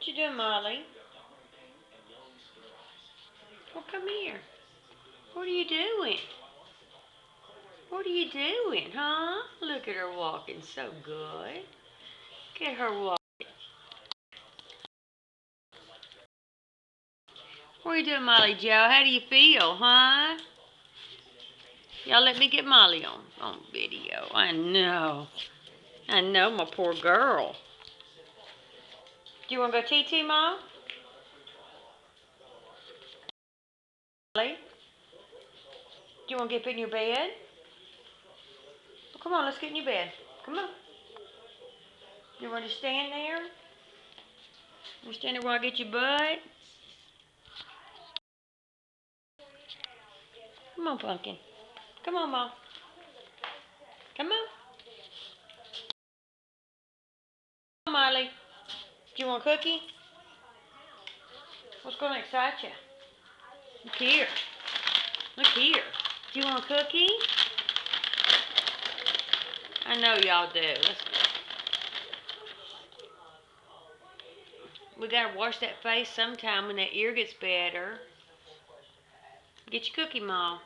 What you doing, Molly? Well, come here. What are you doing? What are you doing, huh? Look at her walking so good. Look at her walk. What are you doing, Molly Joe? How do you feel, huh? Y'all let me get Molly on video. I know, my poor girl. Do you want to go TT, Mom? Molly? Do you want to get in your bed? Well, come on, let's get in your bed. Come on. You want to stand there? You stand there while I get your butt? Come on, Pumpkin. Come on, Mom. Come on. Come on, Molly. Do you want a cookie? What's going to excite you? Look here. Look here. Do you want a cookie? I know y'all do. We gotta wash that face sometime when that ear gets better. Get your cookie, Mom.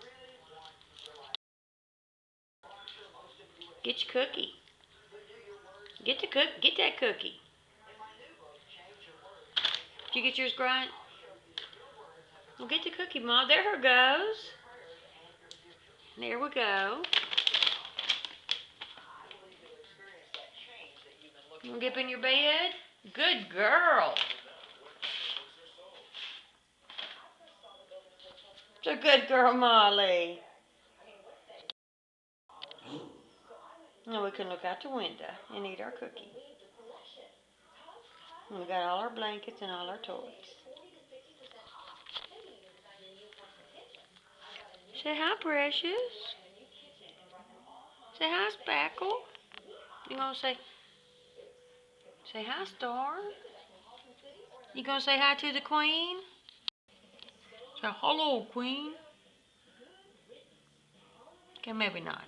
Get your cookie. Get that cookie. Did you get yours, Grunt? Well, get the cookie, Mom. There her goes. There we go. You wanna get up in your bed? Good girl. It's a good girl, Molly. Now we can look out the window and eat our cookie. And we got all our blankets and all our toys. Say hi, Precious. Say hi, Spackle. You gonna say hi, Star? You gonna say hi to the Queen? Say hello, Queen. Okay, maybe not.